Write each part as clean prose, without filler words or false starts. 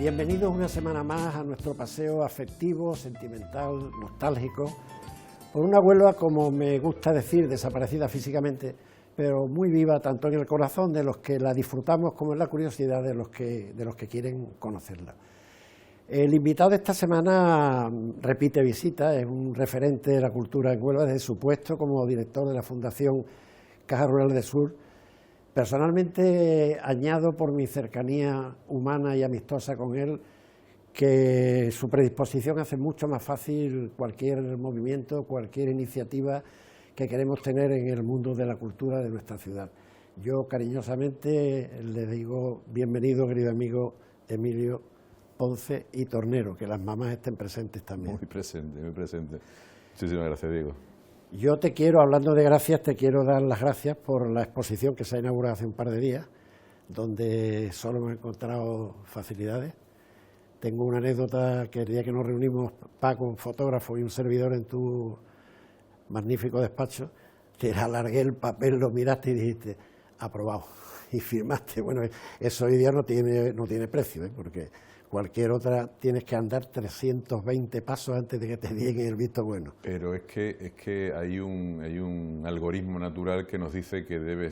Bienvenidos una semana más a nuestro paseo afectivo, sentimental, nostálgico, por una Huelva, como me gusta decir, desaparecida físicamente, pero muy viva tanto en el corazón de los que la disfrutamos como en la curiosidad de los que quieren conocerla. El invitado de esta semana repite visita, es un referente de la cultura en Huelva desde su puesto como director de la Fundación Caja Rural del Sur. Personalmente añado por mi cercanía humana y amistosa con él que su predisposición hace mucho más fácil cualquier movimiento, cualquier iniciativa que queremos tener en el mundo de la cultura de nuestra ciudad. Yo cariñosamente le digo bienvenido, querido amigo Emilio Ponce y Tornero, que las mamás estén presentes también. Muy presente, muy presente. Muchísimas gracias, Diego. Yo te quiero, hablando de gracias, te quiero dar las gracias por la exposición que se ha inaugurado hace un par de días, donde solo hemos encontrado facilidades. Tengo una anécdota que el día que nos reunimos, Paco, un fotógrafo y un servidor en tu magnífico despacho, te alargué el papel, lo miraste y dijiste, aprobado, y firmaste. Bueno, eso hoy día no tiene precio, porque cualquier otra tienes que andar 320 pasos antes de que te digan el visto bueno. Pero es que hay un algoritmo natural que nos dice que debe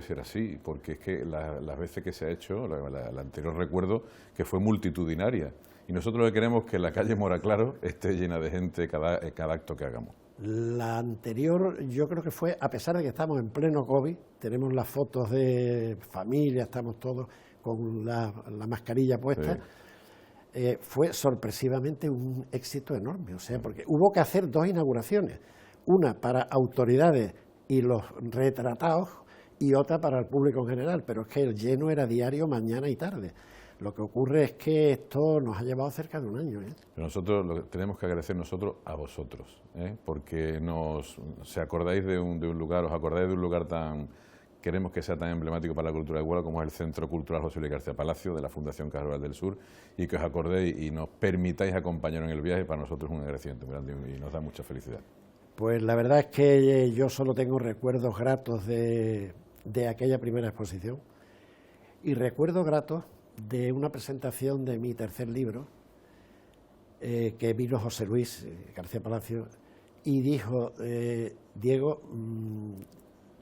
ser así, porque es que las veces que se ha hecho, la anterior recuerdo que fue multitudinaria, y nosotros lo que queremos es que la calle Moraclaro esté llena de gente cada acto que hagamos. La anterior yo creo que fue, a pesar de que estamos en pleno COVID, tenemos las fotos de familia, estamos todos con la mascarilla puesta. Sí. Fue sorpresivamente un éxito enorme, o sea, porque hubo que hacer dos inauguraciones, una para autoridades y los retratados y otra para el público en general, pero es que el lleno era diario, mañana y tarde. Lo que ocurre es que esto nos ha llevado cerca de un año. Pero nosotros lo que tenemos que agradecer nosotros a vosotros, porque si acordáis de un lugar, os acordáis de un lugar queremos que sea tan emblemático para la cultura de Huelva como es el Centro Cultural José Luis García Palacio de la Fundación Caja Rural del Sur, y que os acordéis y nos permitáis acompañar en el viaje, para nosotros es un agradecimiento muy grande y nos da mucha felicidad. Pues la verdad es que yo solo tengo recuerdos gratos de aquella primera exposición y recuerdos gratos de una presentación de mi tercer libro, que vino José Luis García Palacio y dijo, Diego,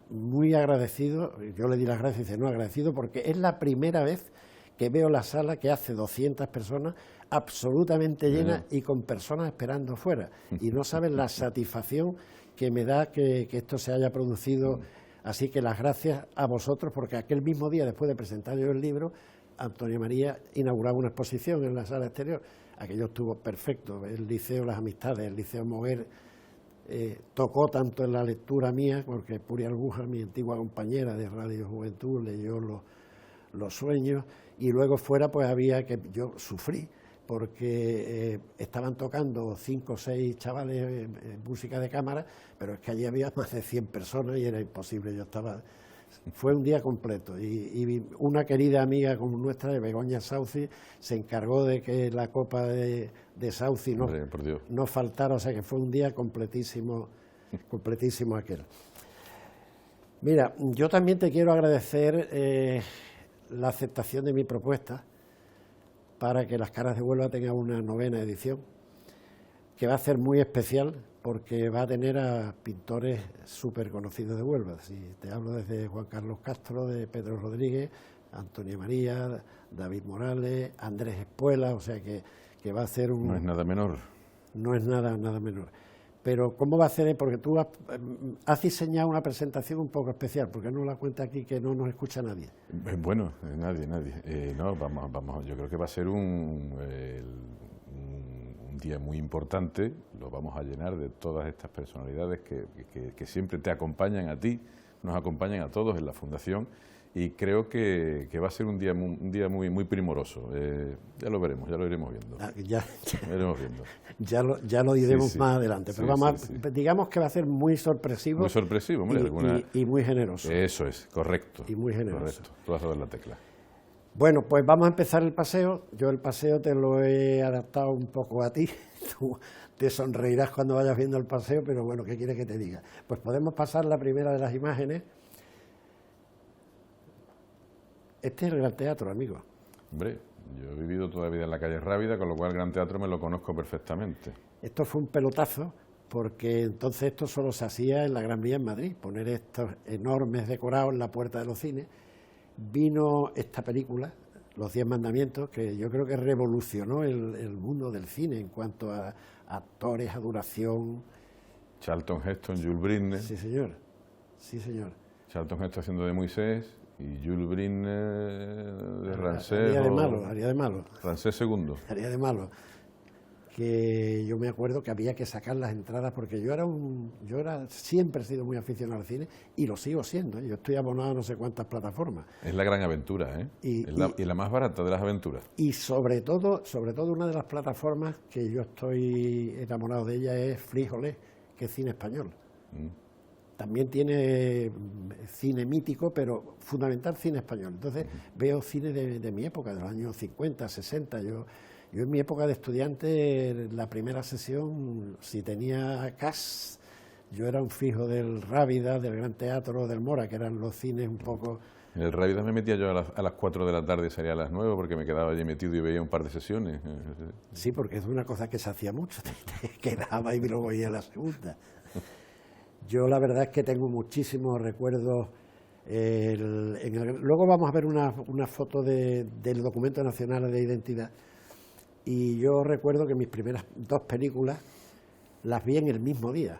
muy agradecido, yo le di las gracias y dice, no, agradecido porque es la primera vez que veo la sala que hace 200 personas absolutamente llena y con personas esperando fuera. Y no saben la satisfacción que me da que esto se haya producido. Así que las gracias a vosotros, porque aquel mismo día, después de presentar yo el libro, Antonio María inauguraba una exposición en la sala exterior. Aquello estuvo perfecto. El Liceo Las Amistades, el Liceo Moguer, tocó tanto en la lectura mía, porque Puri Albuja, mi antigua compañera de Radio Juventud, leyó los sueños, y luego fuera pues había que, yo sufrí, porque estaban tocando 5 o 6 chavales música de cámara, pero es que allí había más de 100 personas y era imposible, fue un día completo, y una querida amiga como nuestra, de Begoña Sauci, se encargó de que la copa de Sauci no faltara, o sea que fue un día completísimo aquel. Mira, yo también te quiero agradecer la aceptación de mi propuesta para que Las Caras de Huelva tenga una 9ª edición, que va a ser muy especial porque va a tener a pintores súper conocidos de Huelva. Si te hablo desde Juan Carlos Castro, de Pedro Rodríguez, Antonio María, David Morales, Andrés Espuela, o sea que va a ser un... No es nada menor. No es nada menor. Pero ¿cómo va a ser? Porque tú has diseñado una presentación un poco especial, porque no la cuenta aquí que no nos escucha nadie. Bueno, nadie. No, vamos, yo creo que va a ser un día muy importante, lo vamos a llenar de todas estas personalidades que siempre te acompañan a ti, nos acompañan a todos en la Fundación, y creo que va a ser un día muy primoroso. Ya lo veremos, ya lo iremos viendo. Ya lo diremos más adelante, pero digamos que va a ser muy sorpresivo. Muy sorpresivo, hombre, y muy generoso. Eso es, correcto. Y muy generoso. Correcto, tú vas a dar la tecla. Bueno, pues vamos a empezar el paseo. Yo el paseo te lo he adaptado un poco a ti. Tú te sonreirás cuando vayas viendo el paseo, pero bueno, ¿qué quieres que te diga? Pues podemos pasar la primera de las imágenes. Este es el Gran Teatro, amigo. Hombre, Yo he vivido toda la vida en la calle Rábida, con lo cual el Gran Teatro me lo conozco perfectamente. Esto fue un pelotazo, porque entonces esto solo se hacía en la Gran Vía en Madrid, poner estos enormes decorados en la puerta de los cines. Vino esta película, Los 10 Mandamientos, que yo creo que revolucionó el mundo del cine en cuanto a actores, a duración. Charlton Heston, Jules Britney. Sí, señor. Sí, señor. Charlton Heston haciendo de Moisés y Jules Britney de Ramsés. Haría de malo. Ramsés II. Haría de malo. Que yo me acuerdo que había que sacar las entradas porque siempre he sido muy aficionado al cine y lo sigo siendo, ¿eh? Yo estoy abonado a no sé cuántas plataformas. Es la gran aventura, ¿eh? Y la más barata de las aventuras. Y sobre todo una de las plataformas que yo estoy enamorado de ella es Fríjolé, que es cine español. También tiene cine mítico, pero fundamental cine español. Entonces veo cine de mi época, de los años 50, 60. Yo en mi época de estudiante, la primera sesión, si tenía CAS, yo era un fijo del Rábida, del Gran Teatro, del Mora, que eran los cines un poco... En el Rábida me metía yo a las 4 de la tarde y salía a las 9 porque me quedaba allí metido y veía un par de sesiones. Sí, porque es una cosa que se hacía mucho, te quedaba y luego veía la segunda. Yo la verdad es que tengo muchísimos recuerdos. Luego vamos a ver una foto del Documento Nacional de Identidad. Y yo recuerdo que mis primeras 2 películas las vi en el mismo día.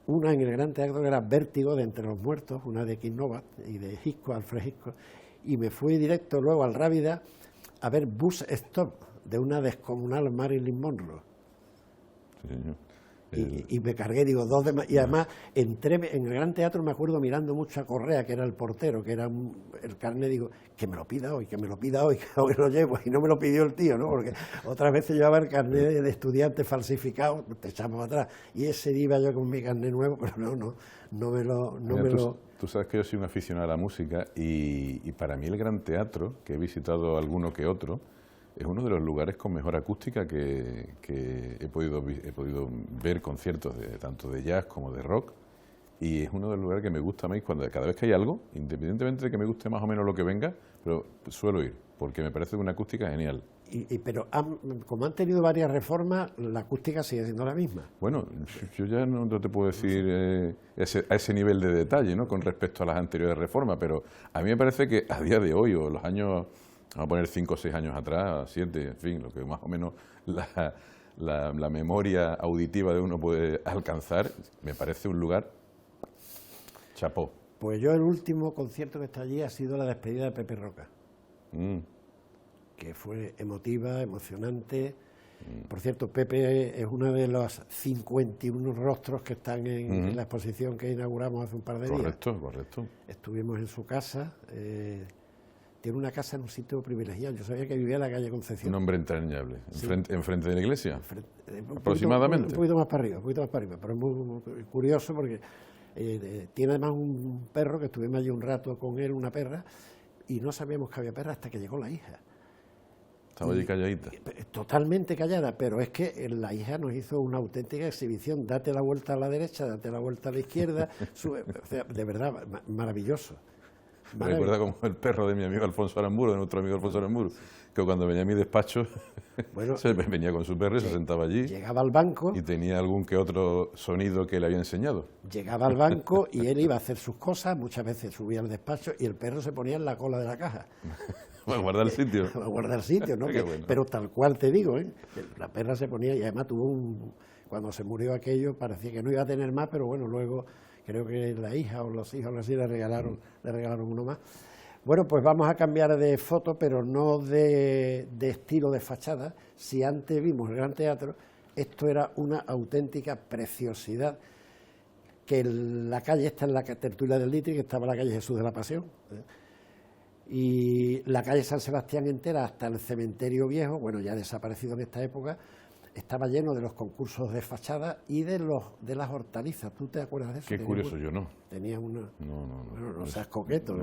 Una en el Gran Teatro, que era Vértigo, de Entre los Muertos, una de Quinova y de Alfred Hitchcock, y me fui directo luego al Rábida a ver Bus Stop, de una descomunal Marilyn Monroe. Sí, señor. Y me cargué, digo, 2 de más. Y además entré en el Gran Teatro, me acuerdo mirando mucho a Correa, que era el portero, que era el carnet, digo, que me lo pida hoy, que hoy lo llevo. Y no me lo pidió el tío, ¿no? Porque otras veces llevaba el carnet de estudiante falsificado, te echamos atrás. Y ese día iba yo con mi carnet nuevo, pero no me lo... Tú sabes que yo soy un aficionado a la música y para mí el Gran Teatro, que he visitado alguno que otro, es uno de los lugares con mejor acústica que he podido ver conciertos tanto de jazz como de rock, y es uno de los lugares que me gusta más cada vez que hay algo, independientemente de que me guste más o menos lo que venga, pero suelo ir, porque me parece una acústica genial. Pero como han tenido varias reformas, la acústica sigue siendo la misma. Bueno, yo ya no te puedo decir a ese nivel de detalle, ¿no?, con respecto a las anteriores reformas, pero a mí me parece que a día de hoy, o los años... Vamos a poner 5 o 6 años atrás, 7, en fin, lo que más o menos la memoria auditiva de uno puede alcanzar, me parece un lugar chapó. Pues yo el último concierto que está allí ha sido la despedida de Pepe Roca, que fue emotiva, emocionante. Por cierto, Pepe es uno de los 51 rostros que están en la exposición que inauguramos hace un par de días. Correcto. Estuvimos en su casa. Tiene una casa en un sitio privilegiado. Yo sabía que vivía en la calle Concepción. Un hombre entrañable. Sí. ¿Enfrente de la iglesia? Aproximadamente. Un poquito más para arriba, pero es muy curioso porque tiene además un perro, que estuvimos allí un rato con él, una perra, y no sabíamos que había perra hasta que llegó la hija. Estaba allí calladita. Totalmente callada, pero es que la hija nos hizo una auténtica exhibición. Date la vuelta a la derecha, date la vuelta a la izquierda. O sea, de verdad, maravilloso. Me recuerda como el perro de mi amigo Alfonso Aramburu, de nuestro amigo Alfonso Aramburu, que cuando venía a mi despacho, venía con su perro y se sentaba allí. Llegaba al banco. Y tenía algún que otro sonido que le había enseñado. Llegaba al banco y él iba a hacer sus cosas, muchas veces subía al despacho y el perro se ponía en la cola de la caja. Para guardar el sitio. Para guardar el sitio, ¿no? Bueno. Pero tal cual te digo, ¿eh? La perra se ponía, y además cuando se murió aquello, parecía que no iba a tener más, pero bueno, luego... Creo que la hija o los hijos así le regalaron uno más. Bueno, pues vamos a cambiar de foto, pero no de estilo de fachada. Si antes vimos el Gran Teatro, esto era una auténtica preciosidad. Que la calle esta es la tertulia del Litri, que estaba la calle Jesús de la Pasión. Y la calle San Sebastián entera hasta el cementerio viejo, bueno, ya desaparecido en esta época, estaba lleno de los concursos de fachada y de las hortalizas. ¿Tú te acuerdas de eso? Qué curioso, yo no. Tenía una... No. Bueno, no seas coqueto.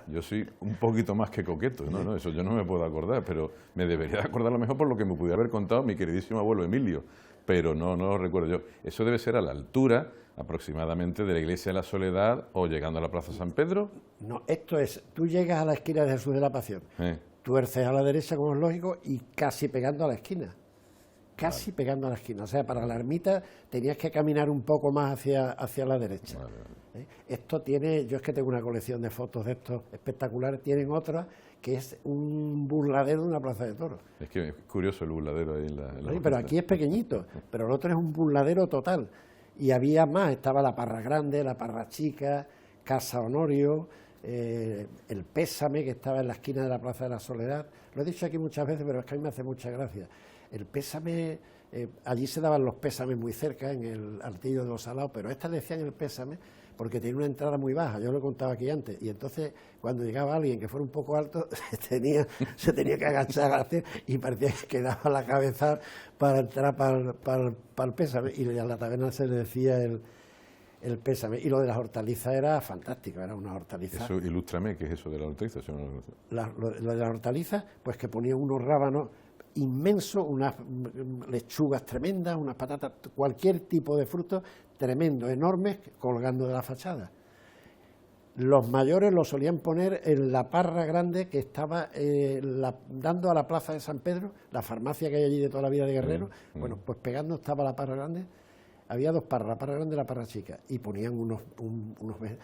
Yo soy un poquito más que coqueto, no, eso yo no me puedo acordar, pero me debería acordar a lo mejor por lo que me pudiera haber contado mi queridísimo abuelo Emilio, pero no lo recuerdo yo. Eso debe ser a la altura aproximadamente de la Iglesia de la Soledad o llegando a la Plaza San Pedro. No, esto es, tú llegas a la esquina de Jesús de la Pasión. tuerces a la derecha, como es lógico, y casi pegando a la esquina. Casi pegando a la esquina. O sea, para la ermita tenías que caminar un poco más hacia la derecha. Esto tiene, yo es que tengo una colección de fotos de estos espectaculares, tienen otra que es un burladero de una plaza de toros. Es que es curioso el burladero ahí en la Sí, pero aquí es pequeñito, pero el otro es un burladero total. Y había más, estaba la Parra Grande, la Parra Chica, Casa Honorio, el Pésame, que estaba en la esquina de la Plaza de la Soledad. Lo he dicho aquí muchas veces, pero es que a mí me hace mucha gracia. El Pésame, allí se daban los pésames muy cerca, en el Altillo de los Salados, pero estas decían el Pésame porque tenía una entrada muy baja, yo lo he contado aquí antes, y entonces cuando llegaba alguien que fuera un poco alto, se tenía que agachar y parecía que daba la cabeza para entrar para el Pésame, y a la taberna se le decía el Pésame. Y lo de las hortalizas era fantástico, era una hortaliza. Eso, ilústrame, ¿qué es eso de la hortaliza? Lo de las hortalizas, pues que ponían unos rábanos inmensos, unas lechugas tremendas, unas patatas, cualquier tipo de frutos tremendos, enormes, colgando de la fachada. Los mayores los solían poner en la Parra Grande, que estaba dando a la Plaza de San Pedro, la farmacia que hay allí de toda la vida de Guerrero. Bueno, pues pegando estaba la Parra Grande. Había dos parras, la Parra Grande y la Parra Chica, y ponían unos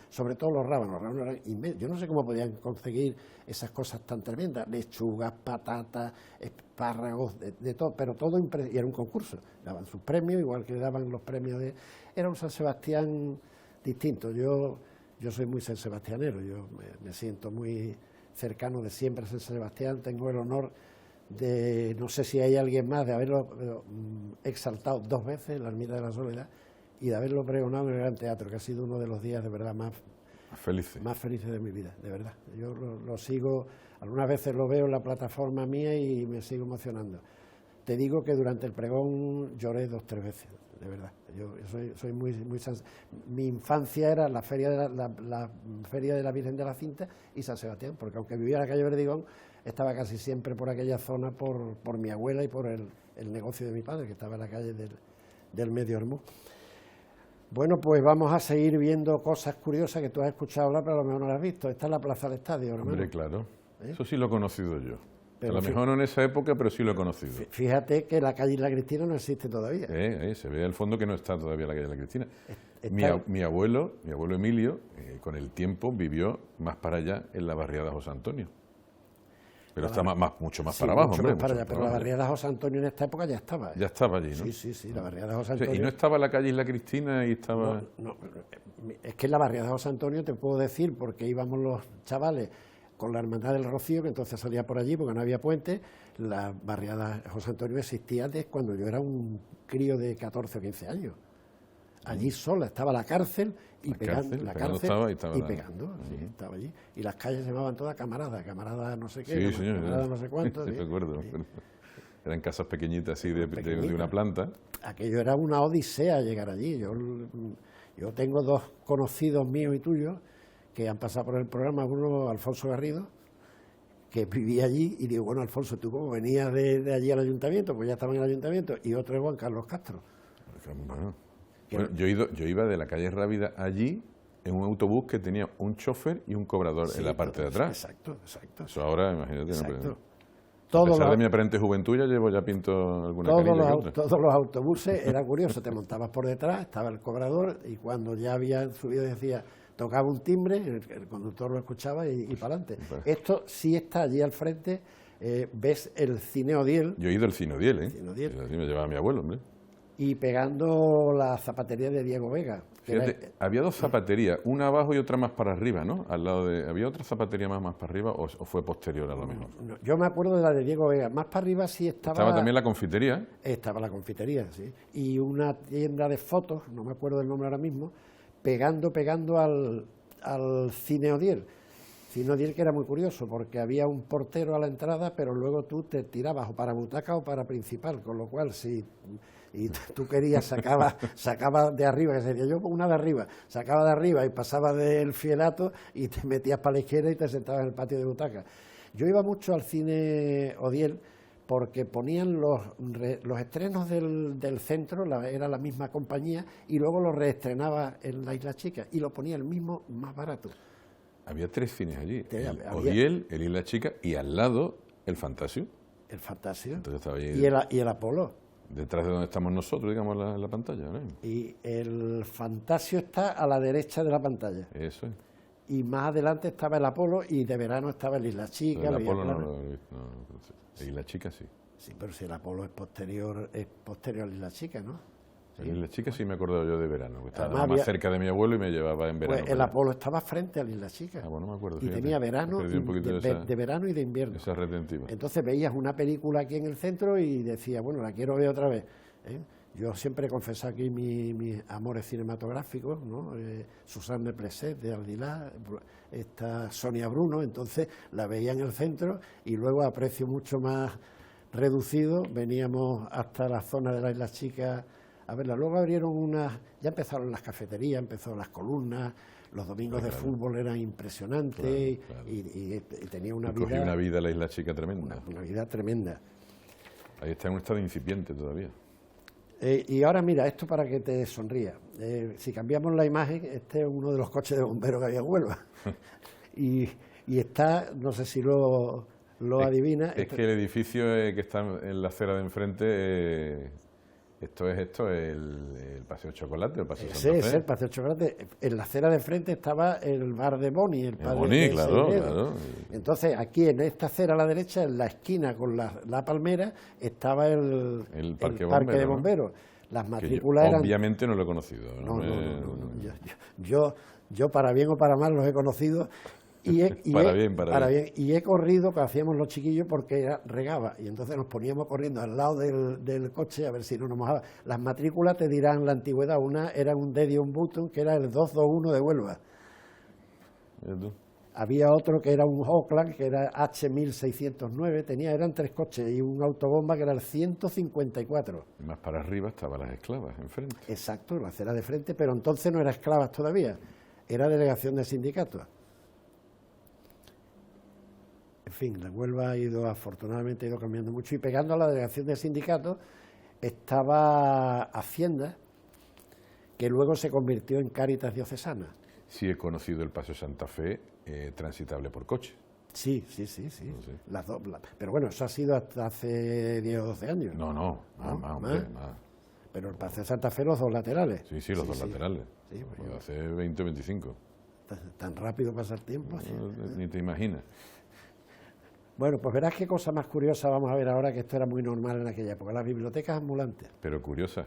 sobre todo los rábanos eran inmensos. Yo no sé cómo podían conseguir esas cosas tan tremendas, lechugas, patatas, espárragos, de todo, pero todo, y era un concurso, daban sus premios, igual que daban los premios de... Era un San Sebastián distinto. Yo soy muy sansebastianero, yo me siento muy cercano de siempre a San Sebastián, tengo el honor de, no sé si hay alguien más, de haberlo exaltado 2 veces en la Ermita de la Soledad y de haberlo pregonado en el Gran Teatro, que ha sido uno de los días de verdad más felices de mi vida, de verdad. Yo lo sigo, algunas veces lo veo en la plataforma mía y me sigo emocionando. Te digo que durante el pregón lloré 2 o 3 veces, de verdad. Yo soy muy mi infancia era la feria de la Virgen de la Cinta y San Sebastián, porque aunque vivía en la calle Verdigón, estaba casi siempre por aquella zona por mi abuela y por el negocio de mi padre, que estaba en la calle del Medio Hermú. Bueno, pues vamos a seguir viendo cosas curiosas que tú has escuchado hablar, pero a lo mejor no las has visto. Esta es la Plaza del Estadio, hermano. Hombre, claro. Eso sí lo he conocido yo. Pero a lo mejor no en esa época, pero sí lo he conocido. Fíjate que la calle Isla Cristina no existe todavía. Se ve al fondo que no está todavía la calle Isla Cristina. Mi Está... abuelo Emilio, con el tiempo vivió más para allá en la barriada José Antonio. Pero está mucho más para abajo, mucho hombre. Más para allá, pero la barriada José Antonio en esta época ya estaba. Ya estaba allí, ¿no? Sí, la barriada José Antonio. ¿Y no estaba la calle Isla Cristina y estaba...? No, es que en la barriada José Antonio te puedo decir, porque íbamos los chavales con la Hermandad del Rocío, que entonces salía por allí porque no había puente. La barriada José Antonio existía desde cuando yo era un crío de 14 o 15 años. Allí sola estaba la cárcel y pegando, sí, estaba allí. Y las calles se llamaban todas Camarada no sé qué, Camarada no sé cuánto. Sí, recuerdo. Sí. Eran casas pequeñitas así de una planta. Aquello era una odisea llegar allí. Yo tengo 2 conocidos míos y tuyos que han pasado por el programa, uno Alfonso Garrido, que vivía allí, y digo, bueno, Alfonso, ¿tú cómo venías de allí al ayuntamiento? Pues ya estaba en el ayuntamiento, y otro es Juan Carlos Castro. Bueno, yo iba de la calle Rábida allí en un autobús que tenía un chofer y un cobrador en la parte de atrás. Exacto. Eso ahora, imagínate. Exacto. A pesar de mi aparente juventud, ya llevo pinto alguna canilla. Todos los autobuses, era curioso, te montabas por detrás, estaba el cobrador, y cuando ya había subido decía, tocaba un timbre, el conductor lo escuchaba y para adelante. Esto sí está allí al frente, ves el Cine Odiel. Yo he ido al Cine Odiel, ¿eh? Así me llevaba mi abuelo, hombre. Y pegando la zapatería de Diego Vega. Fíjate, había 2 zapaterías, una abajo y otra más para arriba, ¿no? Al lado de, ¿había otra zapatería más para arriba o fue posterior a lo mejor? No, yo me acuerdo de la de Diego Vega. Más para arriba sí estaba... ¿Estaba también la confitería? Estaba la confitería, sí. Y una tienda de fotos, no me acuerdo del nombre ahora mismo, pegando al Cine Odiel. Cine Odiel, que era muy curioso, porque había un portero a la entrada, pero luego tú te tirabas o para butaca o para principal, con lo cual si... Y tú querías, sacaba de arriba, que sería yo una de arriba, sacaba de arriba y pasaba del fielato y te metías para la izquierda y te sentabas en el patio de butaca. Yo iba mucho al Cine Odiel porque ponían los estrenos del centro, era la misma compañía, y luego los reestrenaba en la Isla Chica y lo ponía el mismo más barato. Había 3 cines allí, Odiel, el Isla Chica y al lado ¿El Fantasio? El Fantasio. Entonces estaba ahí Y el Apolo. detrás de donde estamos nosotros, digamos, en la pantalla, ¿no? Y el Fantasio está a la derecha de la pantalla. Eso es. Y más adelante estaba el Apolo y de verano estaba el Isla Chica. El la Villa Apolo no Clara. lo he visto. No. Y la chica sí. Sí, pero si el Apolo es posterior a la Isla Chica, ¿no? Sí. La chica sí me acuerdo yo de verano, que estaba Además, más cerca de mi abuelo y me llevaba en verano. Pues el Apolo estaba frente a la Isla Chica. Ah, bueno, me acuerdo. Y Fíjate. tenía verano, Perdí un poquito de verano y de invierno. esa retentiva. Entonces veías una película aquí en el centro y decías, bueno, la quiero ver otra vez. Yo siempre he confesado aquí mis amores cinematográficos, ¿no? Susanne Plesset de Ardilá, esta Sonia Bruno, entonces la veía en el centro y luego a precio mucho más reducido veníamos hasta la zona de la Isla Chica a verla. Luego abrieron ya empezaron las cafeterías, empezaron las columnas, los domingos de fútbol eran impresionantes. Claro. Y tenía una Cogí vida... una vida la Isla Chica tremenda. Una vida tremenda. Ahí está en un estado incipiente todavía. Y ahora mira, esto para que te sonría. Si cambiamos la imagen, este es uno de los coches de bomberos que había en Huelva. y está, no sé si lo adivina. Es que el edificio que está en la acera de enfrente, esto es el Paseo Chocolate, el Paseo Santa Fe. Sí, es el Paseo Chocolate. En la acera de enfrente estaba el bar de Boni, el padre Boni, de claro, Seinedo. claro. Entonces, aquí en esta acera a la derecha, en la esquina con la palmera, estaba el parque de bomberos. Las matrículas eran... Obviamente no lo he conocido. No. Yo, para bien o para mal, los he conocido. Para bien. Y he corrido, que hacíamos los chiquillos, porque regaba. Y entonces nos poníamos corriendo al lado del coche a ver si no nos mojaba. Las matrículas te dirán la antigüedad. Una era un Dedion Button, que era el 221 de Huelva. Había otro que era un Oakland, que era H1609. Eran 3 coches y un autobomba que era el 154. Y más para arriba estaban las esclavas, enfrente. Exacto, la acera de frente, pero entonces no era esclavas todavía. Era delegación de sindicatos. En fin, la Huelva afortunadamente ha ido cambiando mucho, y pegando a la delegación de sindicatos estaba Hacienda, que luego se convirtió en Cáritas Diocesana. Sí he conocido el Paseo Santa Fe transitable por coche. Sí. Las dos, pero bueno, eso ha sido hasta hace 10 o 12 años. No, más. Pero el Paseo Santa Fe, los dos laterales. Sí, los dos laterales. Sí, pues hace 20 o 25. Tan rápido pasa el tiempo. Ni te imaginas. Bueno, pues verás qué cosa más curiosa vamos a ver ahora, que esto era muy normal en aquella época, las bibliotecas ambulantes. Pero curiosa.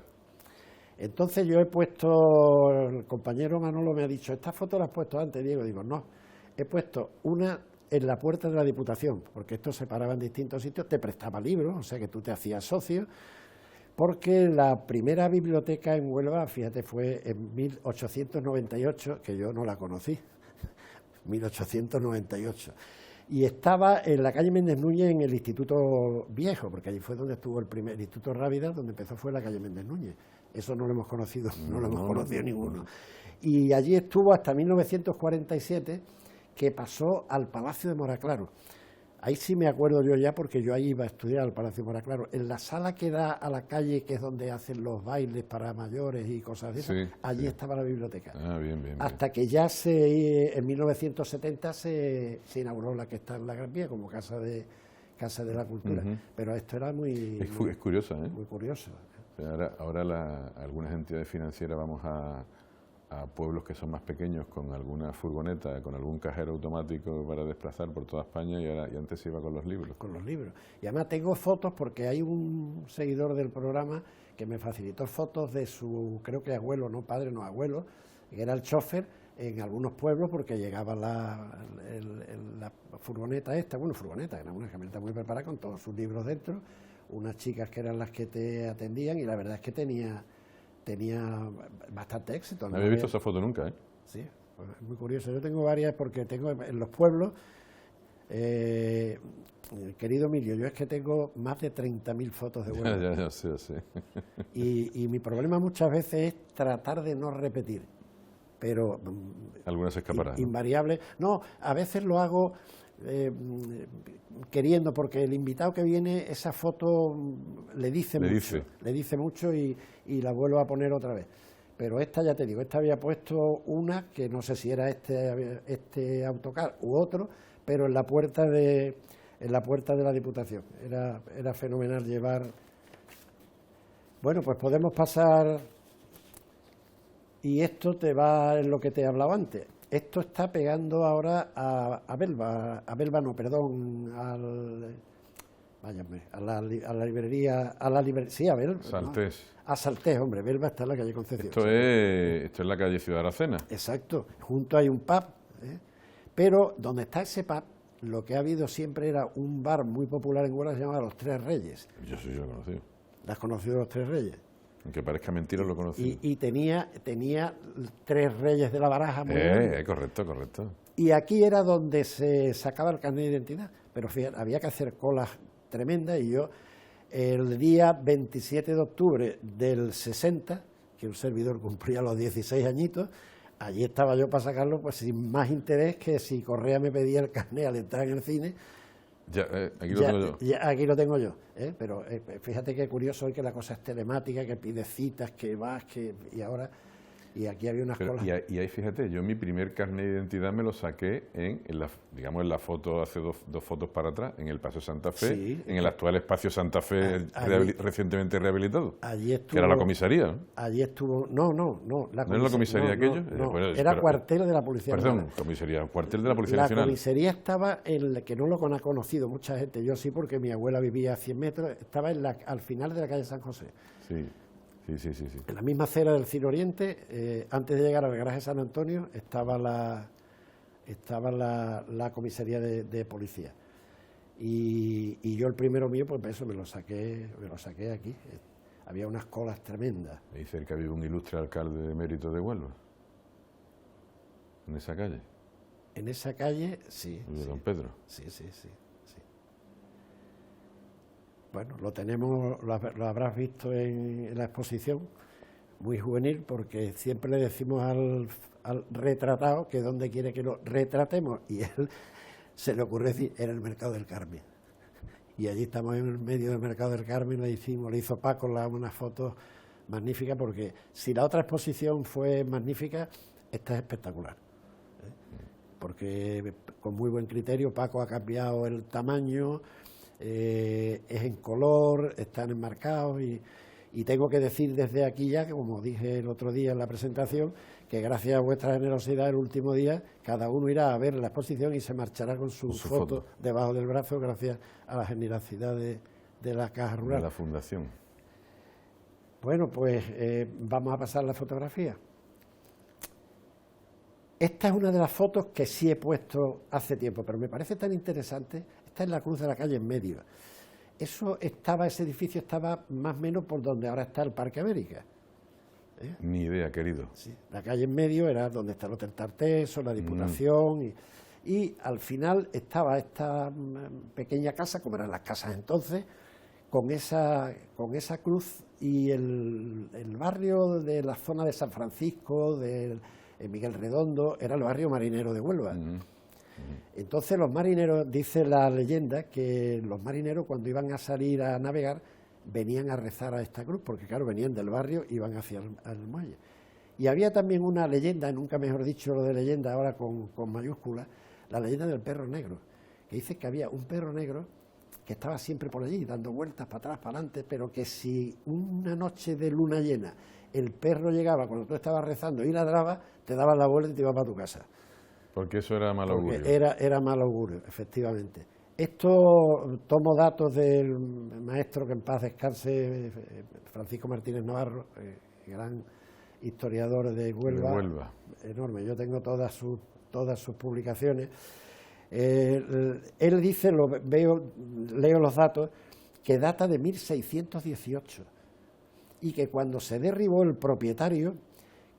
Entonces yo he puesto, el compañero Manolo me ha dicho, ¿esta foto la has puesto antes, Diego? Digo, no, he puesto una en la puerta de la Diputación, porque esto se paraba en distintos sitios, te prestaba libros, o sea que tú te hacías socio, porque la primera biblioteca en Huelva, fíjate, fue en 1898, que yo no la conocí, 1898. Y estaba en la calle Méndez Núñez, en el Instituto Viejo, porque allí fue donde estuvo el Instituto Rábida, donde empezó fue la calle Méndez Núñez. Eso no lo hemos conocido, no lo hemos conocido ninguno. Y allí estuvo hasta 1947, que pasó al Palacio de Moraclaro. Ahí sí me acuerdo yo ya, porque yo ahí iba a estudiar al Palacio de Moraclaro. En la sala que da a la calle, que es donde hacen los bailes para mayores y cosas de esas, allí estaba la biblioteca. Bien. Hasta que ya en 1970 se inauguró la que está en la Gran Vía como Casa de la Cultura. Pero esto era es curioso, ¿eh? Muy curioso. O sea, ahora algunas entidades financieras vamos a pueblos que son más pequeños con alguna furgoneta, con algún cajero automático para desplazar por toda España, y antes se iba con los libros. Con los libros. Y además tengo fotos, porque hay un seguidor del programa que me facilitó fotos de su, creo que abuelo, no padre, no abuelo, que era el chofer en algunos pueblos, porque llegaba la furgoneta esta, era una camioneta muy preparada con todos sus libros dentro, unas chicas que eran las que te atendían, y la verdad es que tenía bastante éxito. No había visto esa foto nunca, ¿eh? Sí, pues es muy curioso. Yo tengo varias, porque tengo en los pueblos, querido Emilio, yo es que tengo más de 30.000 fotos de Huelva. Ya sé. Y mi problema muchas veces es tratar de no repetir, pero... Algunas escaparán. Invariable. No, a veces lo hago... queriendo, porque el invitado que viene, esa foto le dice mucho y la vuelvo a poner otra vez. Pero esta, ya te digo, esta había puesto una que no sé si era este autocar u otro, pero en la puerta de en la puerta de la Diputación. Era fenomenal llevar... Bueno, pues podemos pasar... Y esto te va en lo que te he hablado antes. Esto está pegando ahora a Belva, a la librería, sí, a Belva. Saltés. ¿No? A Saltés, hombre, Belva está en la calle Concepción. Esto es la calle Ciudad Aracena. Exacto, junto hay un pub, pero donde está ese pub, lo que ha habido siempre era un bar muy popular en Huelva que se llamaba Los Tres Reyes. Yo lo he conocido. ¿La has conocido Los Tres Reyes? Aunque parezca mentira, lo conocí. Y tenía tres reyes de la baraja muy grandes. Correcto. Y aquí era donde se sacaba el carnet de identidad. Pero fíjate, había que hacer colas tremendas y yo, el día 27 de octubre del 60, que un servidor cumplía los 16 añitos, allí estaba yo para sacarlo pues sin más interés que si Correa me pedía el carnet al entrar en el cine. Aquí lo tengo yo. Aquí lo tengo yo, pero fíjate qué curioso hoy que la cosa es telemática, que pides citas, que vas, y ahora... Y aquí había unas colas. Y ahí fíjate, yo mi primer carnet de identidad me lo saqué en la foto, hace dos fotos para atrás, en el Paseo Santa Fe, sí, en el actual Espacio Santa Fe, recientemente rehabilitado. Allí estuvo, que era la comisaría, ¿no? Allí estuvo... No. ¿No era la comisaría aquello? Era cuartel de la Policía Nacional. Nacional. Comisaría, cuartel de la Policía Nacional. La comisaría estaba en... que no lo ha conocido mucha gente, yo sí, porque mi abuela vivía a 100 metros, estaba al final de la calle San José. Sí. En la misma acera del Cine Oriente, antes de llegar al garaje San Antonio, estaba la comisaría de policía. Y yo el primero mío, pues eso me lo saqué aquí. Había unas colas tremendas. Ahí cerca vive un ilustre alcalde emérito de Huelva. ¿En esa calle? En esa calle, sí. Don Pedro. Sí. Bueno, lo tenemos, lo habrás visto en la exposición, muy juvenil, porque siempre le decimos al retratado que dónde quiere que lo retratemos, y él se le ocurre decir, era el Mercado del Carmen. Y allí estamos en el medio del Mercado del Carmen, le hizo Paco unas fotos magníficas, porque si la otra exposición fue magnífica, esta es espectacular. Porque con muy buen criterio Paco ha cambiado el tamaño, es en color, están enmarcados y tengo que decir desde aquí ya, que como dije el otro día en la presentación, que gracias a vuestra generosidad el último día cada uno irá a ver la exposición y se marchará con su foto debajo del brazo gracias a la generosidad de la Caja Rural. De la Fundación. Bueno, pues vamos a pasar la fotografía. Esta es una de las fotos que sí he puesto hace tiempo, pero me parece tan interesante. Esta es la cruz de la calle en medio. Ese edificio estaba más o menos por donde ahora está el Parque América. Ni idea, querido. Sí, la calle en medio era donde está el Hotel Tarteso, la Diputación, y al final estaba esta pequeña casa, como eran las casas entonces, con esa cruz, y el barrio de la zona de San Francisco, de Miguel Redondo, era el barrio marinero de Huelva. Entonces los marineros, dice la leyenda, que los marineros cuando iban a salir a navegar venían a rezar a esta cruz, porque claro, venían del barrio y iban hacia el muelle. Y había también una leyenda, nunca mejor dicho lo de leyenda, ahora con mayúsculas, la leyenda del perro negro, que dice que había un perro negro que estaba siempre por allí, dando vueltas para atrás, para adelante, pero que si una noche de luna llena el perro llegaba cuando tú estabas rezando y ladraba, te daba la vuelta y te ibas para tu casa. Porque eso era mal augurio. Era mal augurio, efectivamente. Esto tomo datos del maestro que en paz descanse, Francisco Martínez Navarro, gran historiador de Huelva. Enorme. Yo tengo todas sus publicaciones. Él dice, leo los datos, que data de 1618 y que cuando se derribó el propietario,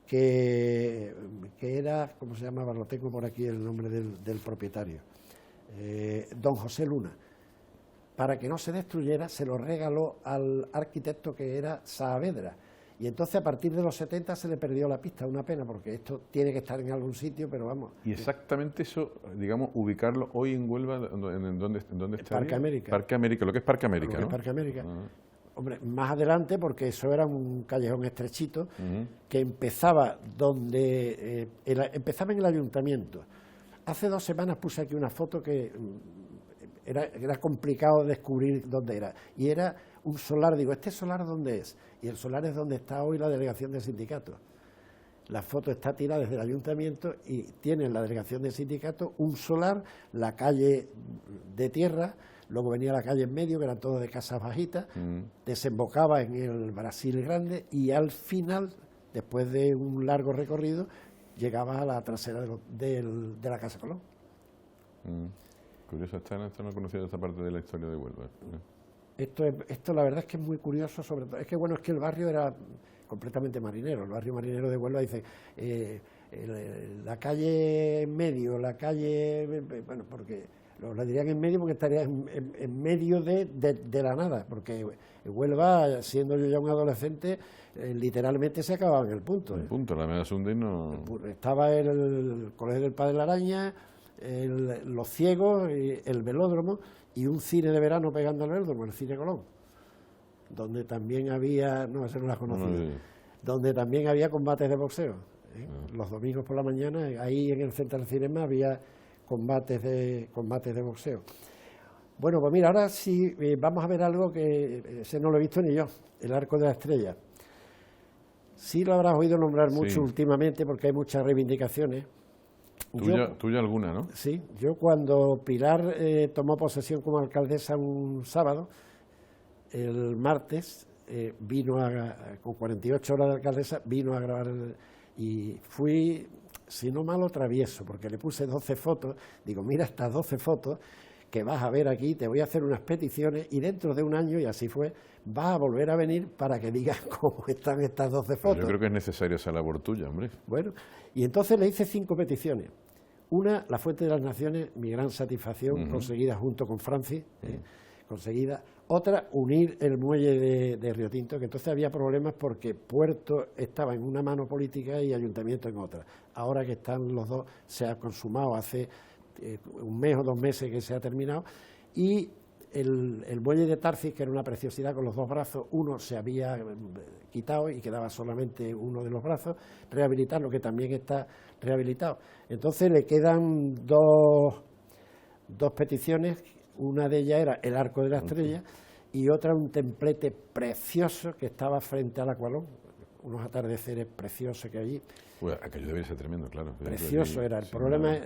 que era, ¿cómo se llamaba? Lo tengo por aquí el nombre del propietario, don José Luna, para que no se destruyera, se lo regaló al arquitecto que era Saavedra. Y entonces a partir de los 70 se le perdió la pista, una pena, porque esto tiene que estar en algún sitio, pero vamos. Y exactamente eso, digamos, ubicarlo hoy en Huelva, ¿en dónde está? Parque América. Parque América, lo que es Parque América, ¿no? Parque América. Hombre, más adelante, porque eso era un callejón estrechito, que empezaba empezaba en el ayuntamiento. Hace 2 semanas puse aquí una foto que era complicado descubrir dónde era. Y era un solar, digo, ¿este solar dónde es? Y el solar es donde está hoy la delegación del sindicato. La foto está tirada desde el ayuntamiento y tiene en la delegación del sindicato un solar, la calle de tierra, luego venía la calle en medio, que eran todas de casas bajitas, desembocaba en el Brasil Grande y al final, después de un largo recorrido, llegaba a la trasera de la Casa Colón. Curioso, esta no conocía esta parte de la historia de Huelva. Esto la verdad es que es muy curioso, sobre todo, es que el barrio era completamente marinero, el barrio marinero de Huelva dice, la calle en medio, la calle, bueno, porque lo dirían en medio porque estaría en medio de la nada, porque en Huelva, siendo yo ya un adolescente, literalmente se acababa en el punto. El punto, la media Sunday no... Estaba el Colegio del Padre de la Araña, los Ciegos, el velódromo y un cine de verano pegando al velódromo, el Cine Colón, donde también había, no, ese no la conocía, donde también había combates de boxeo. Los domingos por la mañana, ahí en el Central Cinema había combates de boxeo. Bueno, pues mira, ahora sí vamos a ver algo que ese no lo he visto ni yo, el Arco de la Estrella. Sí lo habrás oído nombrar mucho últimamente porque hay muchas reivindicaciones. Tuya alguna, ¿no? Sí, yo cuando Pilar tomó posesión como alcaldesa un sábado, el martes vino con 48 horas de alcaldesa, vino a grabar y fui, si no malo, travieso, porque le puse 12 fotos, digo, mira estas 12 fotos que vas a ver aquí, te voy a hacer unas peticiones y dentro de un año, y así fue, vas a volver a venir para que digas cómo están estas 12 fotos. Yo creo que es necesaria esa labor tuya, hombre. Bueno, y entonces le hice 5 peticiones. Una, la Fuente de las Naciones, mi gran satisfacción, conseguida junto con Francis, conseguida. Otra, unir el muelle de Río Tinto, que entonces había problemas porque Puerto estaba en una mano política y Ayuntamiento en otra. Ahora que están los dos, se ha consumado hace un mes o 2 meses que se ha terminado, y el muelle de Tarcis, que era una preciosidad con los 2 brazos, uno se había quitado y quedaba solamente uno de los brazos, rehabilitarlo, que también está rehabilitado. Entonces le quedan dos peticiones, una de ellas era el Arco de la Estrella y otra un templete precioso que estaba frente al Aqualón, unos atardeceres preciosos que allí. Pues aquello debía ser tremendo, claro. Precioso era. El problema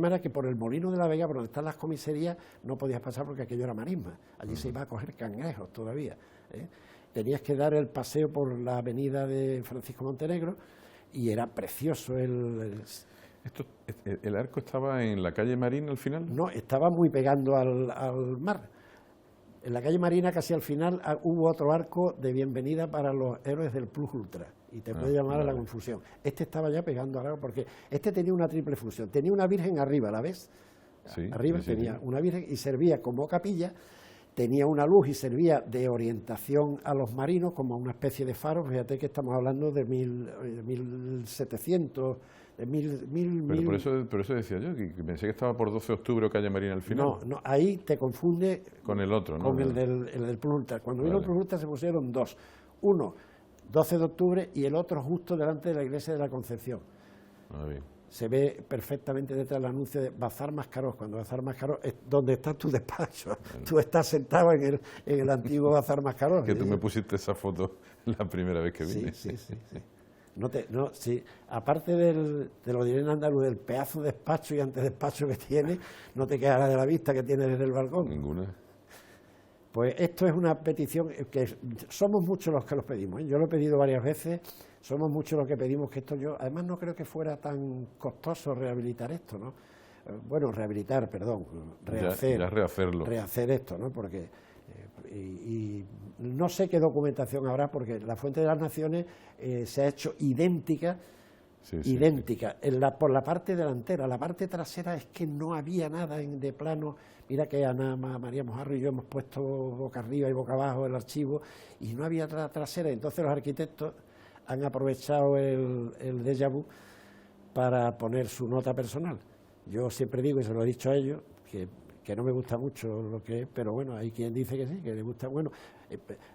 era que por el Molino de la Vega, por donde están las comisarías, no podías pasar porque aquello era marisma. Allí se iba a coger cangrejos todavía. Tenías que dar el paseo por la avenida de Francisco Montenegro y era precioso ¿El arco estaba en la calle Marina al final? No, estaba muy pegando al mar. En la calle Marina, casi al final, hubo otro arco de bienvenida para los héroes del Plus Ultra, y te puede llamar a la confusión. Este estaba ya pegando al arco, porque este tenía una triple función. Tenía una virgen arriba, ¿la ves? Sí, arriba tenía una virgen y servía como capilla, tenía una luz y servía de orientación a los marinos como una especie de faro. Fíjate que estamos hablando de 1700... Pero por eso decía yo, que pensé que estaba por 12 de octubre o calle Marina al final. No, ahí te confunde con el otro, ¿no? Con el del Plus Ultra. Cuando vino el Plus Ultra se pusieron 2. Uno, 12 de octubre, y el otro justo delante de la iglesia de la Concepción. Bien. Se ve perfectamente detrás del anuncio de Bazar Mascaró. Cuando Bazar Mascaró es donde está tu despacho. Bueno. Tú estás sentado en el antiguo Bazar Mascaró. Que tú me pusiste esa foto la primera vez que vine. Sí. Sí. Aparte de lo diré en andaluz, del pedazo de despacho y antedespacho que tiene, no te quedará de la vista que tiene desde el balcón. Ninguna. Pues esto es una petición que somos muchos los que los pedimos. Yo lo he pedido varias veces, somos muchos los que pedimos que esto además no creo que fuera tan costoso rehabilitar esto, ¿no? Rehacer esto, ¿no? Porque y no sé qué documentación habrá, porque la Fuente de las Naciones se ha hecho idéntica. Por la parte delantera. La parte trasera es que no había nada de plano. Mira que Ana María Mojarro y yo hemos puesto boca arriba y boca abajo el archivo y no había trasera. Entonces los arquitectos han aprovechado el déjà vu para poner su nota personal. Yo siempre digo, y se lo he dicho a ellos, que no me gusta mucho lo que es, pero bueno, hay quien dice que sí, que le gusta. Bueno,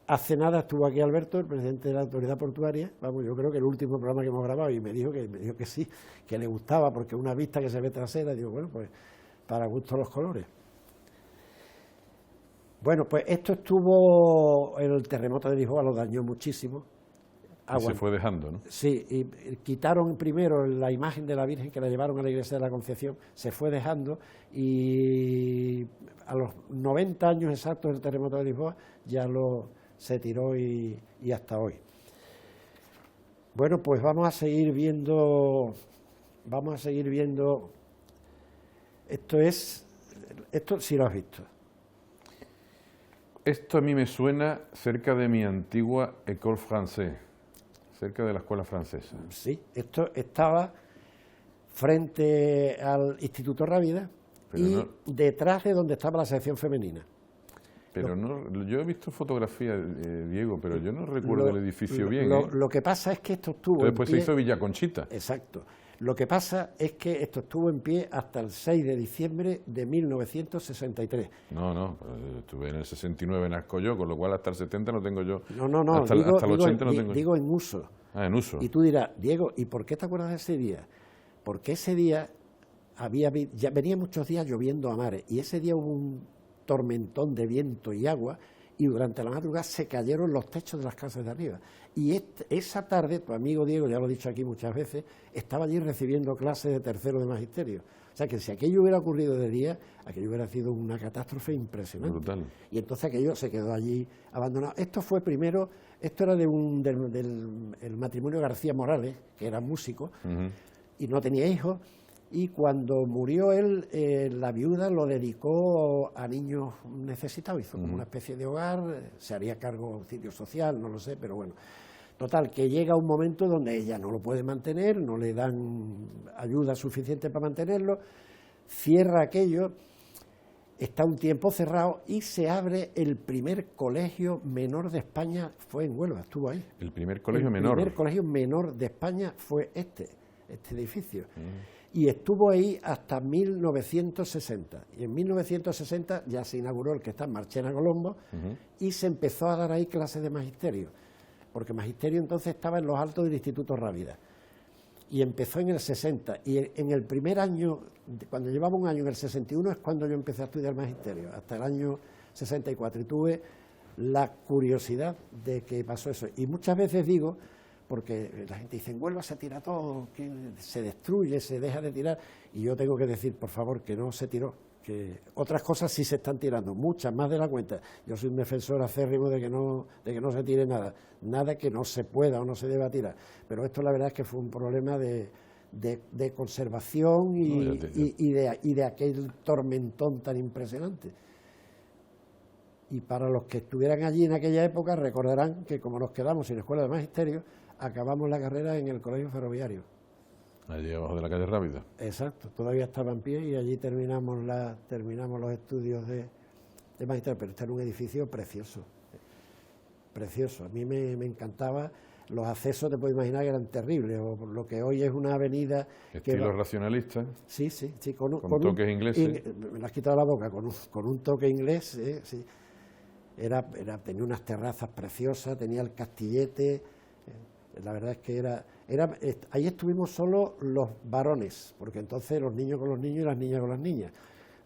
hace nada estuvo aquí Alberto, el presidente de la Autoridad Portuaria, yo creo que el último programa que hemos grabado, y me dijo que sí, que le gustaba, porque una vista que se ve trasera, digo, bueno, pues para gusto los colores. Bueno, pues esto estuvo, el terremoto de Lisboa lo dañó muchísimo. Y se fue dejando, ¿no? Sí, y quitaron primero la imagen de la Virgen que la llevaron a la iglesia de la Concepción, se fue dejando y a los 90 años exactos del terremoto de Lisboa ya se tiró y hasta hoy. Bueno, pues vamos a seguir viendo, esto sí lo has visto. Esto a mí me suena cerca de mi antigua École Française, cerca de la escuela francesa. Sí, esto estaba frente al Instituto Rábida y detrás de donde estaba la sección femenina. Pero yo he visto fotografías, Diego, pero yo no recuerdo el edificio bien. Lo que pasa es que esto estuvo después se hizo Villa Conchita. Exacto. Lo que pasa es que esto estuvo en pie hasta el 6 de diciembre de 1963. No, estuve en el 69 nazco yo, con lo cual hasta el 70 no tengo yo. No, hasta el 80 no tengo yo. Digo en uso. Ah, en uso. Y tú dirás, Diego, ¿y por qué te acuerdas de ese día? Porque ese día ya venía muchos días lloviendo a mares y ese día hubo un tormentón de viento y agua y durante la madrugada se cayeron los techos de las casas de arriba. Y esa tarde, tu amigo Diego, ya lo he dicho aquí muchas veces, estaba allí recibiendo clases de tercero de magisterio. O sea que si aquello hubiera ocurrido de día, aquello hubiera sido una catástrofe impresionante. Brutal. Y entonces aquello se quedó allí abandonado. Esto fue primero, esto era del matrimonio García Morales, que era músico, y no tenía hijos. Y cuando murió él, la viuda lo dedicó a niños necesitados, hizo como una especie de hogar, se haría cargo de sitio social, no lo sé, pero bueno. Total, que llega un momento donde ella no lo puede mantener, no le dan ayuda suficiente para mantenerlo, cierra aquello, está un tiempo cerrado y se abre el primer colegio menor de España, fue en Huelva, estuvo ahí. El primer colegio menor. El primer colegio menor de España fue este edificio. Y estuvo ahí hasta 1960. Y en 1960 ya se inauguró el que está en Marchena Colombo y se empezó a dar ahí clases de magisterio. Porque magisterio entonces estaba en los altos del Instituto Rábida. Y empezó en el 60. Y en el primer año, cuando llevaba un año, en el 61, es cuando yo empecé a estudiar magisterio, hasta el año 64. Y tuve la curiosidad de que pasó eso. Y muchas veces digo, porque la gente dice, en Huelva se tira todo, que se destruye, se deja de tirar, y yo tengo que decir, por favor, que no se tiró, que otras cosas sí se están tirando, muchas más de la cuenta. Yo soy un defensor acérrimo de que no se tire nada que no se pueda o no se deba tirar, pero esto la verdad es que fue un problema de conservación y de aquel tormentón tan impresionante. Y para los que estuvieran allí en aquella época recordarán que como nos quedamos sin escuela de magisterio, acabamos la carrera en el Colegio Ferroviario. Allí abajo de la calle Rábida. Exacto, todavía estaba en pie y allí terminamos los estudios de magisterio, pero este era un edificio precioso, precioso. A mí me encantaba, los accesos te puedes imaginar que eran terribles, o lo que hoy es una avenida... Estilo racionalista. Sí, con toques ingleses. Me has quitado la boca, con un toque inglés, sí. Tenía unas terrazas preciosas, tenía el castillete, la verdad es que ahí estuvimos solo los varones, porque entonces los niños con los niños y las niñas con las niñas.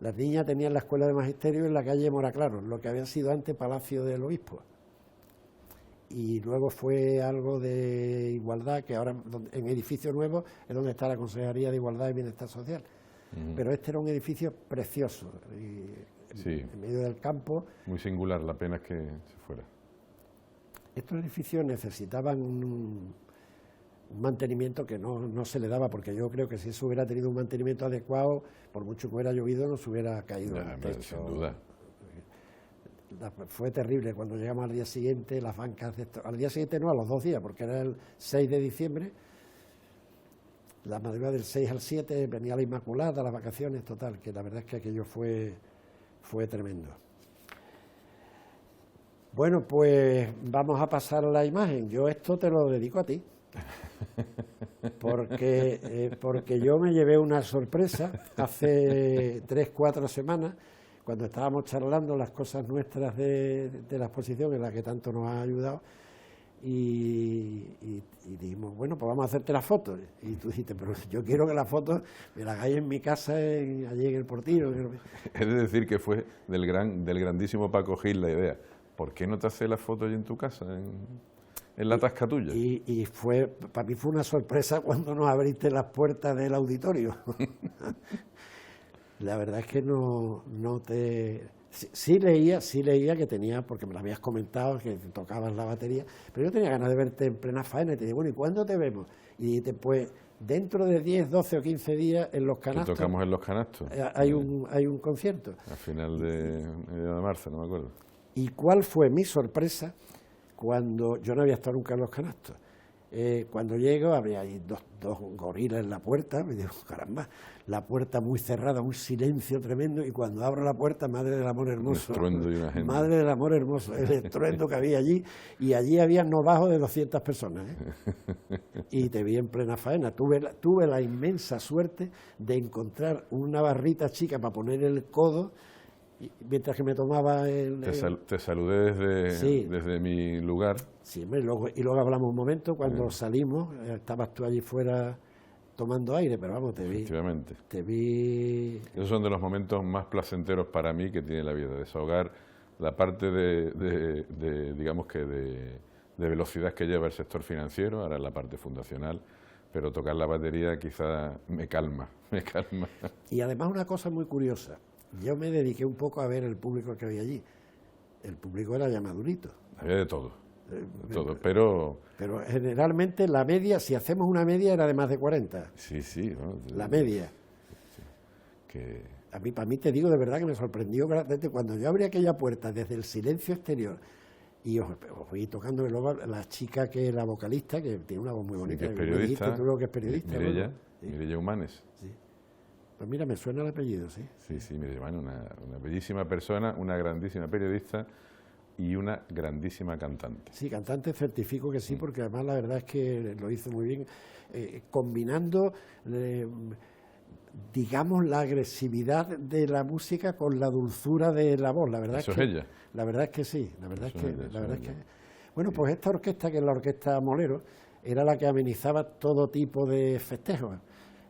Las niñas tenían la escuela de magisterio en la calle Moraclaro, lo que había sido antes Palacio del Obispo. Y luego fue algo de igualdad, que ahora en edificio nuevo es donde está la Consejería de Igualdad y Bienestar Social. Pero este era un edificio precioso, en medio del campo. Muy singular, la pena es que se fuera. Estos edificios necesitaban un mantenimiento que no se le daba, porque yo creo que si eso hubiera tenido un mantenimiento adecuado, por mucho que hubiera llovido, no se hubiera caído el techo. Sin duda. Fue terrible cuando llegamos al día siguiente, las bancas al día siguiente no, a los 2 días, porque era el 6 de diciembre, la madrugada del 6 al 7 venía la Inmaculada, las vacaciones, total, que la verdad es que aquello fue tremendo. Bueno, pues vamos a pasar a la imagen. Yo esto te lo dedico a ti, porque yo me llevé una sorpresa hace 3-4 semanas, cuando estábamos charlando las cosas nuestras de la exposición en la que tanto nos ha ayudado, y dijimos, bueno, pues vamos a hacerte las fotos. Y tú dijiste, pero yo quiero que las fotos me las hagáis en mi casa, allí en el Portillo. Es decir, que fue del grandísimo Paco Gil la idea. ¿Por qué no te haces las fotos allí en tu casa, en la tasca tuya? Y para mí fue una sorpresa cuando nos abriste las puertas del auditorio. La verdad es que no te... Sí leía que tenía, porque me lo habías comentado, que tocabas la batería, pero yo tenía ganas de verte en plena faena y te digo, bueno, ¿y cuándo te vemos? Y dijiste, pues dentro de 10, 12 o 15 días en Los Canastos. Que tocamos en Los Canastos. Hay un concierto. A final de marzo, no me acuerdo. ¿Y cuál fue mi sorpresa cuando yo no había estado nunca en Los Canastos? Cuando llego había ahí dos gorilas en la puerta, me digo, caramba, la puerta muy cerrada, un silencio tremendo, y cuando abro la puerta, madre del amor hermoso, madre del amor hermoso, el estruendo que había allí, y allí había no bajo de 200 personas, y te vi en plena faena. Tuve la inmensa suerte de encontrar una barrita chica para poner el codo, mientras que me tomaba Te saludé desde mi lugar. Sí, y luego hablamos un momento, cuando salimos, estabas tú allí fuera tomando aire, pero vamos, te vi. Efectivamente. Te vi. Esos son de los momentos más placenteros para mí que tiene la vida, desahogar la parte digamos que de velocidad que lleva el sector financiero, ahora la parte fundacional, pero tocar la batería quizá me calma. Y además una cosa muy curiosa, yo me dediqué un poco a ver el público que había allí. El público era ya madurito. Había de todo, pero generalmente la media, si hacemos una media, era de más de 40. Sí, ¿no? La media. Sí. Para mí te digo de verdad que me sorprendió gratamente cuando yo abrí aquella puerta desde el silencio exterior y os fui tocando, y luego la chica que es la vocalista, que tiene una voz muy bonita, que es periodista, tú lo que es periodista, Mireia Humanes. Sí. Pues mira, me suena el apellido, sí. Sí, Mireia Humanes, una bellísima persona, una grandísima periodista y una grandísima cantante. Sí, cantante certifico que sí, porque además la verdad es que lo hizo muy bien, combinando, digamos, la agresividad de la música con la dulzura de la voz. La verdad es que ella. La verdad es que sí, Bueno, pues esta orquesta, que es la Orquesta Molero, era la que amenizaba todo tipo de festejos.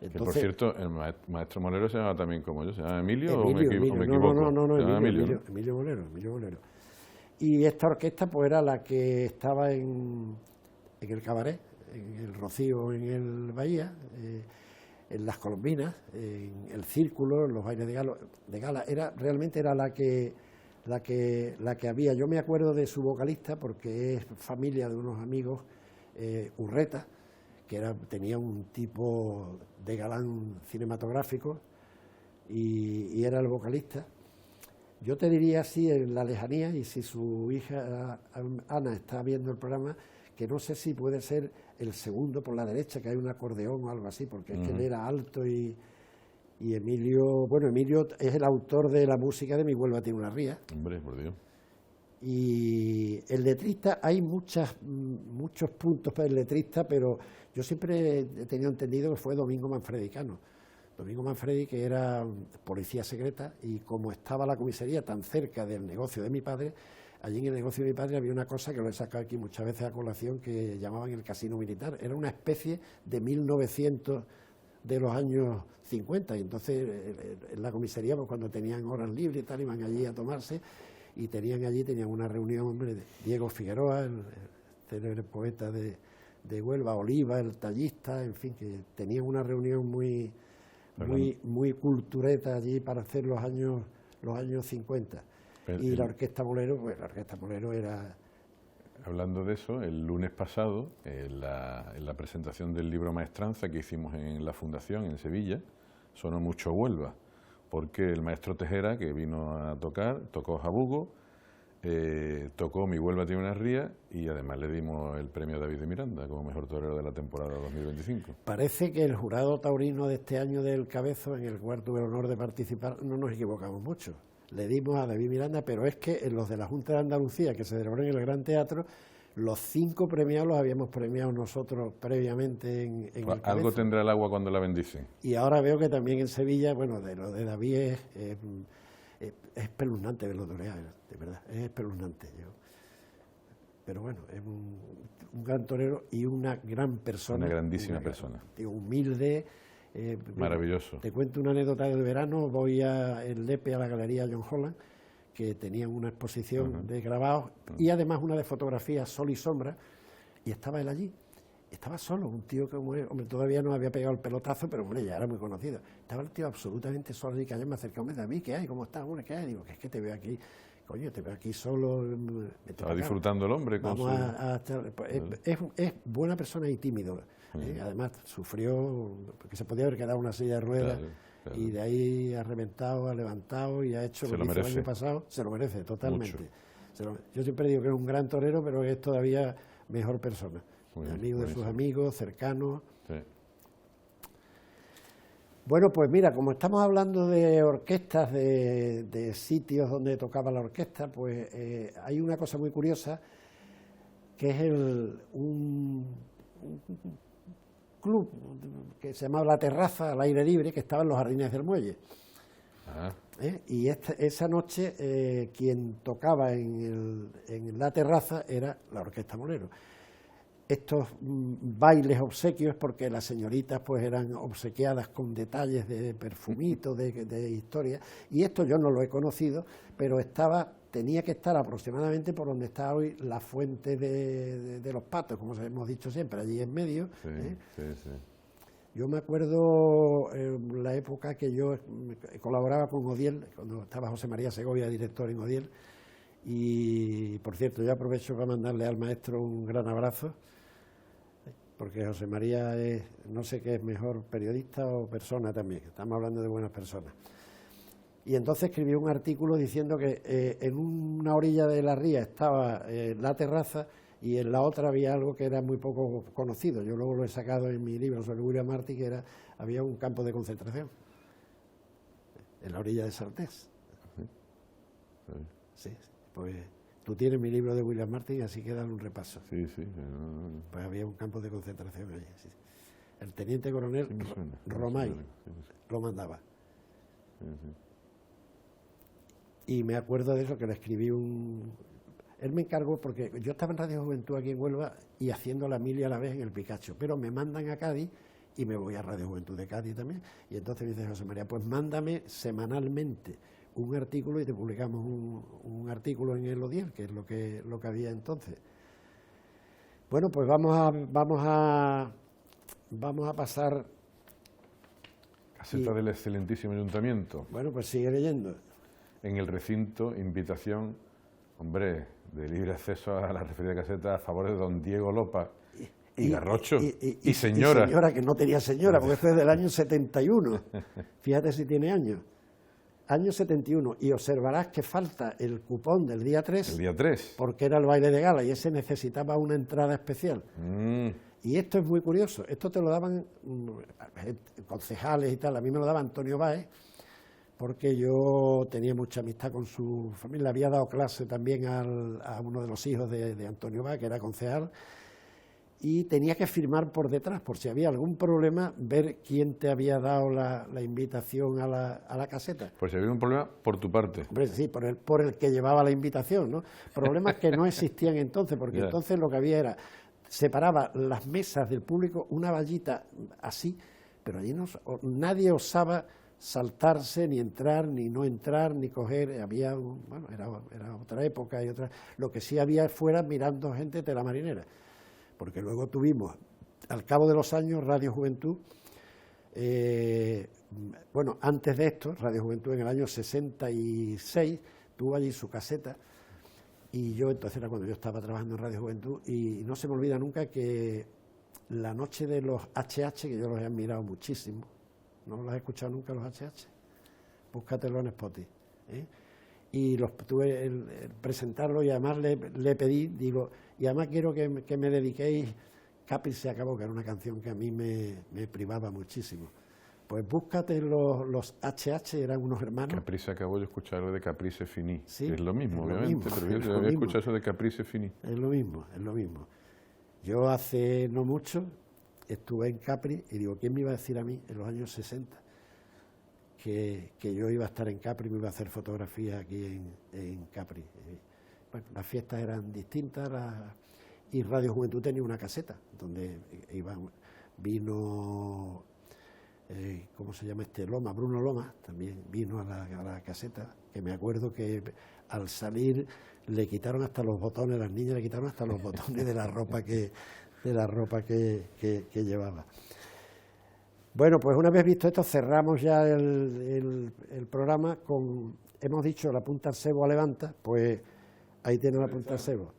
Entonces, que por cierto, el maestro Molero se llama también como yo, ¿se llama Emilio o me equivoco? No, Emilio Molero. Y esta orquesta pues era la que estaba en el Cabaret, en el Rocío, en el Bahía, en las Colombinas, en el Círculo, en los bailes de gala. Realmente era la que había. Yo me acuerdo de su vocalista porque es familia de unos amigos, Urreta, que tenía un tipo de galán cinematográfico y era el vocalista. Yo te diría así en la lejanía, y si su hija Ana está viendo el programa, que no sé si puede ser el segundo por la derecha, que hay un acordeón o algo así, porque es que él era alto y Emilio es el autor de la música de Mi Huelva tiene una ría. Hombre, por Dios. Y el letrista, hay muchos puntos para el letrista, pero yo siempre he tenido entendido que fue Domingo Manfredicano. Domingo Manfredi, que era policía secreta, y como estaba la comisaría tan cerca del negocio de mi padre, allí en el negocio de mi padre había una cosa que lo he sacado aquí muchas veces a colación, que llamaban el casino militar. Era una especie de 1900 de los años 50, y entonces en la comisaría, pues, cuando tenían horas libres y tal, iban allí a tomarse, y tenían una reunión, hombre, de Diego Figueroa, el célebre poeta de Huelva, Oliva, el tallista, en fin, que tenían una reunión muy cultureta allí para hacer los años 50. Y la Orquesta Molero, era... Hablando de eso, el lunes pasado, en la presentación del libro Maestranza que hicimos en la Fundación, en Sevilla, sonó mucho Huelva, porque el maestro Tejera, que vino a tocar, tocó Jabugo, tocó Mi Huelva tiene una ría, y además le dimos el premio a David de Miranda como mejor torero de la temporada 2025. Parece que el jurado taurino de este año del Cabezo, en el cual tuve el honor de participar, no nos equivocamos mucho. Le dimos a David Miranda, pero es que en los de la Junta de Andalucía, que se celebró en el Gran Teatro, los 5 premiados los habíamos premiado nosotros previamente en el Cabezo. Algo tendrá el agua cuando la bendice. Y ahora veo que también en Sevilla, bueno, de lo de David es espeluznante verlo torear, de verdad, es espeluznante. pero bueno, es un gran torero y una gran persona. Una grandísima persona. Tío humilde. Maravilloso. Te cuento una anécdota de verano, voy en Lepe a la Galería John Holland, que tenían una exposición de grabados y además una de fotografías, sol y sombra, y estaba él allí. Estaba solo, un tío que, hombre, todavía no había pegado el pelotazo, pero hombre, ya era muy conocido. Estaba el tío absolutamente solo y que ayer me acercó, hombre, David, ¿qué hay? ¿Cómo estás? Hombre, ¿qué hay? Digo, que es que te veo aquí, coño, te veo aquí solo. Estaba disfrutando el hombre con Vamos es buena persona y tímido. Además, sufrió, porque se podía haber quedado en una silla de ruedas, claro. Y de ahí ha reventado, ha levantado y ha hecho lo que hizo el año pasado. Se lo merece, totalmente. Yo siempre digo que es un gran torero, pero es todavía mejor persona. Amigo de sus amigos, cercanos. Sí. Bueno, pues mira, como estamos hablando de orquestas, de sitios donde tocaba la orquesta, pues hay una cosa muy curiosa, que es un club que se llamaba La Terraza, al aire libre, que estaba en los Jardines del Muelle. Y esa noche quien tocaba en La Terraza era la Orquesta Molero. Estos bailes obsequios, porque las señoritas pues eran obsequiadas con detalles de perfumitos, de historia, y esto yo no lo he conocido, pero tenía que estar aproximadamente por donde está hoy la fuente de los Patos, como hemos dicho siempre, allí en medio. Sí. Yo me acuerdo la época que yo colaboraba con Odiel, cuando estaba José María Segovia, director en Odiel, y por cierto, yo aprovecho para mandarle al maestro un gran abrazo, porque José María es, no sé qué es mejor, periodista o persona también, estamos hablando de buenas personas. Y entonces escribí un artículo diciendo que en una orilla de la ría estaba La Terraza y en la otra había algo que era muy poco conocido. Yo luego lo he sacado en mi libro sobre William Marty, que había un campo de concentración en la orilla de Saltés. Sí, pues tú tienes mi libro de William Marty, así que dan un repaso. Sí. Pues había un campo de concentración allí. Sí. El teniente coronel Romay lo mandaba. Y me acuerdo de eso, que le escribí Él me encargó, porque yo estaba en Radio Juventud aquí en Huelva y haciendo la mili a la vez en el Picacho, pero me mandan a Cádiz y me voy a Radio Juventud de Cádiz también. Y entonces me dice José María, pues mándame semanalmente un artículo y te publicamos un artículo en el Odiel, que es lo que había entonces. Bueno, pues vamos a pasar... Caseta del excelentísimo ayuntamiento. Bueno, pues sigue leyendo. En el recinto, invitación, hombre, de libre acceso a la referida caseta a favor de don Diego Lopa y Garrocho y señora. Y señora, que no tenía señora, porque esto es del año 71. Fíjate si tiene años. Año 71, y observarás que falta el cupón del día 3. El día 3. Porque era el baile de gala y ese necesitaba una entrada especial. Y esto es muy curioso, esto te lo daban concejales y tal, a mí me lo daba Antonio Báez, porque yo tenía mucha amistad con su familia, le había dado clase también a uno de los hijos de Antonio Báez, que era concejal, y tenía que firmar por detrás, por si había algún problema, ver quién te había dado la invitación a la caseta. Por si había un problema, por tu parte. Hombre, sí, por el que llevaba la invitación, ¿no? Problemas que no existían entonces, porque entonces lo que había era, separaba las mesas del público, una vallita así, pero allí nadie osaba saltarse, ni entrar, ni no entrar, ni coger, era otra época y otra. Lo que sí había fuera mirando gente de la marinera. Porque luego tuvimos, al cabo de los años, Radio Juventud, antes de esto, Radio Juventud en el año 66, tuvo allí su caseta, y yo entonces era cuando yo estaba trabajando en Radio Juventud, y no se me olvida nunca que la noche de los HH, que yo los he admirado muchísimo, ¿no los has escuchado nunca los HH? Búscatelo en Spotify, y tuve el presentarlo, y además le pedí, digo, y además quiero que me dediquéis, Capri se acabó, que era una canción que a mí me privaba muchísimo. Pues búscate los HH, eran unos hermanos. Capri se acabó, yo escuché algo de Capri se finí, sí, es lo mismo, obviamente, pero yo había escuchado eso de Capri se finí. Es lo mismo. Yo hace no mucho estuve en Capri y digo, ¿quién me iba a decir a mí en los años 60 que yo iba a estar en Capri y me iba a hacer fotografía aquí en Capri? bueno, las fiestas eran distintas y Radio Juventud tenía una caseta donde vino, ¿cómo se llama este? Loma, Bruno Loma, también vino a la caseta, que me acuerdo que al salir le quitaron hasta los botones, las niñas le quitaron hasta los botones de la ropa que llevaba. Bueno, pues una vez visto esto, cerramos ya el programa con, hemos dicho, la punta al cebo a levanta, pues ahí tiene la punta al cebo.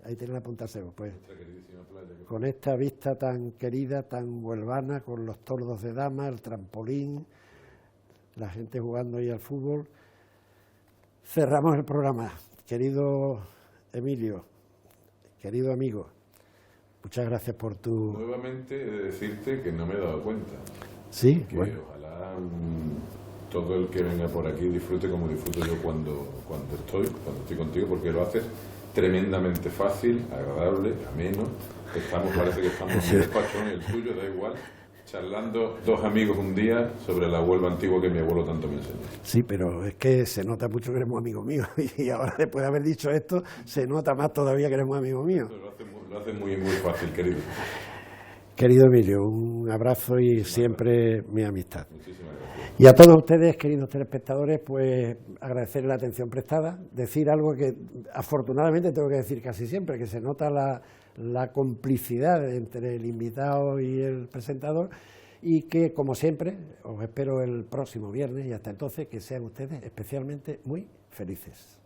Ahí tiene la punta al cebo, pues con esta vista tan querida, tan huelvana, con los tordos de dama, el trampolín, la gente jugando ahí al fútbol, cerramos el programa. Querido Emilio, querido amigo, muchas gracias por tu... Nuevamente he de decirte que no me he dado cuenta. Sí, que bueno. Ojalá todo el que venga por aquí disfrute como disfruto yo cuando estoy contigo, porque lo haces tremendamente fácil, agradable, ameno. Parece que estamos en mi despacho, en el tuyo, da igual, charlando dos amigos un día sobre la Huelva antigua que mi abuelo tanto me enseñó. Sí, pero es que se nota mucho que eres muy amigo mío, y ahora después de haber dicho esto, se nota más todavía que eres muy amigo mío. Lo hace muy, muy fácil, querido. Querido Emilio, un abrazo y siempre mi amistad. Muchísimas gracias. Y a todos ustedes, queridos telespectadores, pues agradecerles la atención prestada, decir algo que afortunadamente tengo que decir casi siempre, que se nota la complicidad entre el invitado y el presentador, y que, como siempre, os espero el próximo viernes, y hasta entonces que sean ustedes especialmente muy felices.